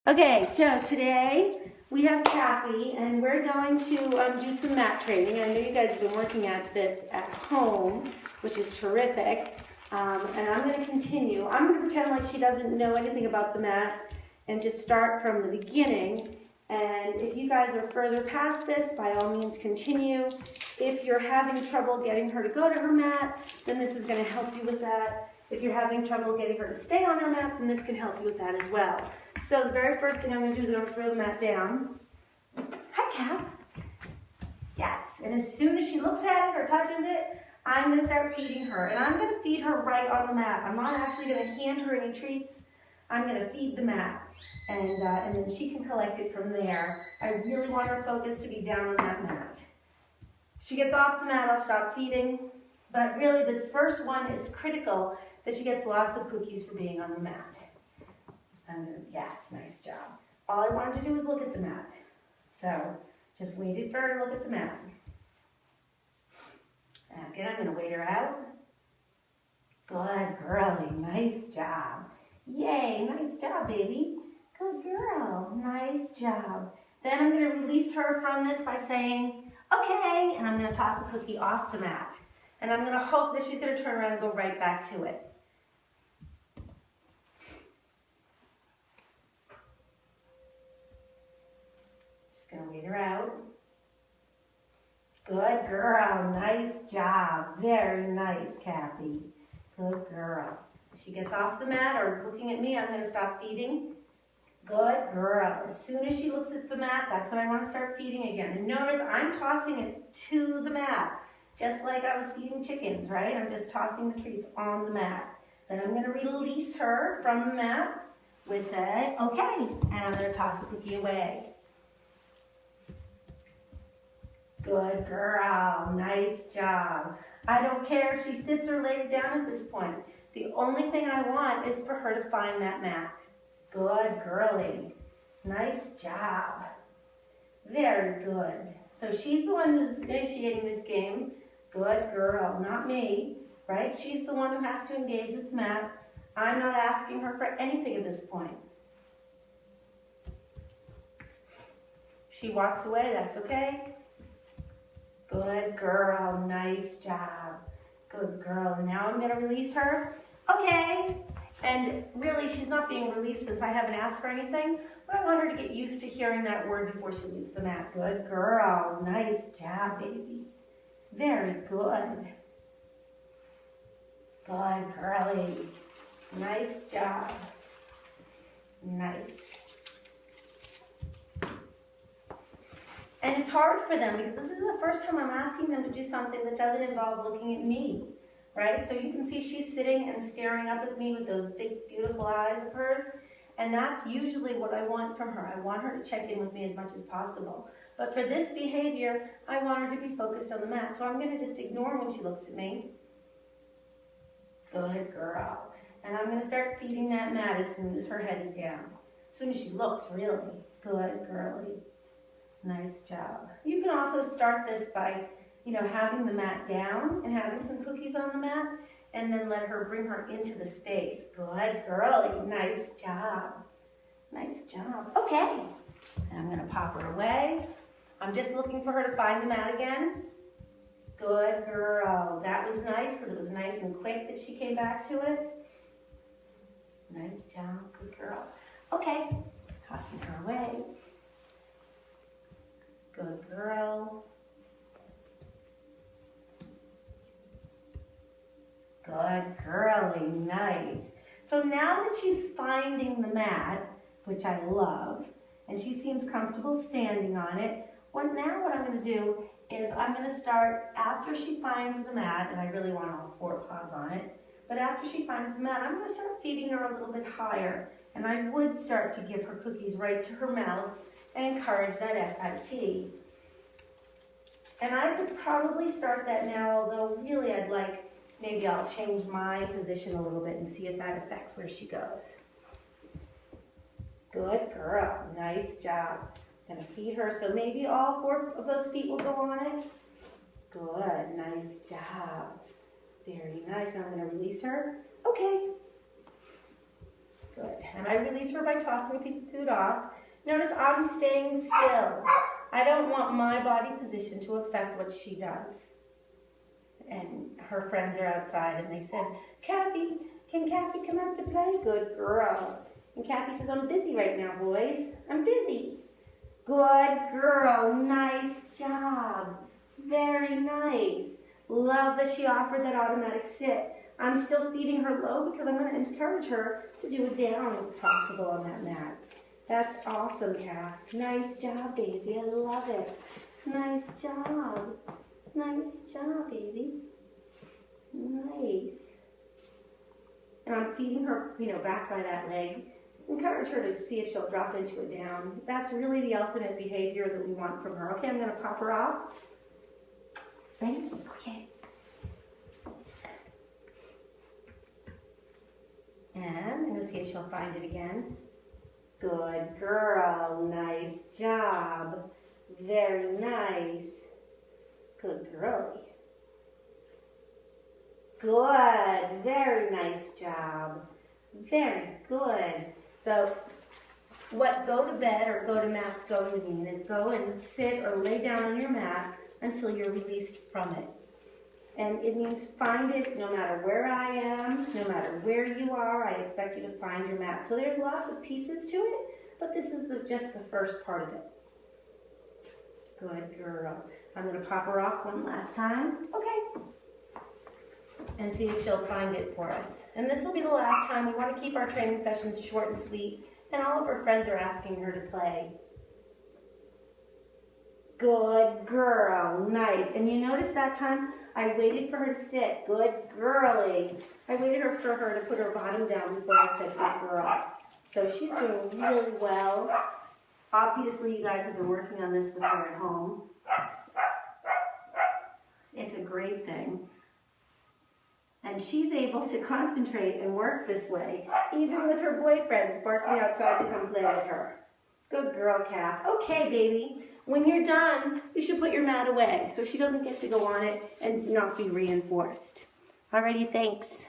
Okay, so today we have Caffee, and we're going to do some mat training. I know you guys have been working at this at home, which is terrific, and I'm going to continue. I'm going to pretend like she doesn't know anything about the mat and just start from the beginning. And if you guys are further past this, by all means continue. If you're having trouble getting her to go to her mat, then this is going to help you with that. If you're having trouble getting her to stay on her mat, then this can help you with that as well. So the very first thing I'm going to do is I'm going to throw the mat down. Hi, Cap. Yes, and as soon as she looks at it or touches it, I'm going to start feeding her. And I'm going to feed her right on the mat. I'm not actually going to hand her any treats. I'm going to feed the mat, and then she can collect it from there. I really want her focus to be down on that mat. She gets off the mat, I'll stop feeding. But really, this first one, it's critical that she gets lots of cookies for being on the mat. Yes, nice job. All I wanted to do was look at the mat. So, just waited for her to look at the mat. Again, I'm going to wait her out. Good girlie, nice job. Yay, nice job, baby. Good girl, nice job. Then I'm going to release her from this by saying, okay, and I'm going to toss a cookie off the mat. And I'm going to hope that she's going to turn around and go right back to it. Just going to wait her out. Good girl, nice job. Very nice, Caffee. Good girl. If she gets off the mat or is looking at me, I'm going to stop feeding. Good girl. As soon as she looks at the mat, that's when I want to start feeding again. And notice I'm tossing it to the mat, just like I was feeding chickens, right? I'm just tossing the treats on the mat. Then I'm going to release her from the mat with a okay, and I'm going to toss the cookie away. Good girl. Nice job. I don't care if she sits or lays down at this point. The only thing I want is for her to find that mat. Good girlie. Nice job. Very good. So she's the one who's initiating this game. Good girl, not me, right? She's the one who has to engage with the mat. I'm not asking her for anything at this point. She walks away, that's okay. Good girl, nice job. Good girl, and now I'm gonna release her. Okay, and really she's not being released since I haven't asked for anything, but I want her to get used to hearing that word before she leaves the mat. Good girl, nice job, baby. Very good. Good girlie. Nice job. Nice. And it's hard for them because this is the first time I'm asking them to do something that doesn't involve looking at me, right? So you can see she's sitting and staring up at me with those big, beautiful eyes of hers. And that's usually what I want from her. I want her to check in with me as much as possible. But for this behavior, I want her to be focused on the mat. So I'm going to just ignore when she looks at me. Good girl. And I'm going to start feeding that mat as soon as her head is down. As soon as she looks, really. Good girlie. Nice job. You can also start this by, having the mat down and having some cookies on the mat, and then let her bring her into the space. Good girlie. Nice job. Nice job. Okay. And I'm going to pop her away. I'm just looking for her to find the mat again. Good girl. That was nice because it was nice and quick that she came back to it. Nice job. Good girl. Okay. Tossing her away. Good girl. Good girlie. Nice. So now that she's finding the mat, which I love, and she seems comfortable standing on it, now what I'm going to do is I'm going to start, after she finds the mat, and I really want all 4 paws on it, but after she finds the mat, I'm going to start feeding her a little bit higher, and I would start to give her cookies right to her mouth and encourage that SIT. And I could probably start that now, although really maybe I'll change my position a little bit and see if that affects where she goes. Good girl, nice job. Gonna feed her, so maybe all 4 of those feet will go on it. Good, nice job. Very nice, now I'm gonna release her. Okay. Good. And I release her by tossing a piece of food off. Notice I'm staying still. I don't want my body position to affect what she does. And her friends are outside and they said, Caffee, can Caffee come out to play? Good girl. And Caffee says, I'm busy right now, boys. I'm busy. Good girl. Nice job. Very nice. Love that she offered that automatic sit. I'm still feeding her low because I'm going to encourage her to do a down if possible on that mat. That's awesome, Caff. Nice job, baby. I love it. Nice job. Nice job, baby. Nice. And I'm feeding her, back by that leg. Encourage her to see if she'll drop into a down. That's really the ultimate behavior that we want from her. Okay, I'm going to pop her off. Ready? Okay. And I'm going to see if she'll find it again. Good girl. Nice job. Very nice. Good girlie. Good. Very nice job. Very good. So what go to bed or go to mat's going to mean is go and sit or lay down on your mat until you're released from it. And it means find it no matter where I am, no matter where you are, I expect you to find your mat. So there's lots of pieces to it, but this is just the first part of it. Good girl. I'm going to pop her off one last time. Okay. And see if she'll find it for us. And this will be the last time. We want to keep our training sessions short and sweet, and all of her friends are asking her to play. Good girl. Nice. And you notice that time I waited for her to sit. Good girlie. I waited for her to put her bottom down before I said good girl. So she's doing really well. Obviously, you guys have been working on this with her at home. It's a great thing. And she's able to concentrate and work this way, even with her boyfriends barking outside to come play with her. Good girl, Caff. Okay, baby. When you're done, you should put your mat away so she doesn't get to go on it and not be reinforced. Alrighty, thanks.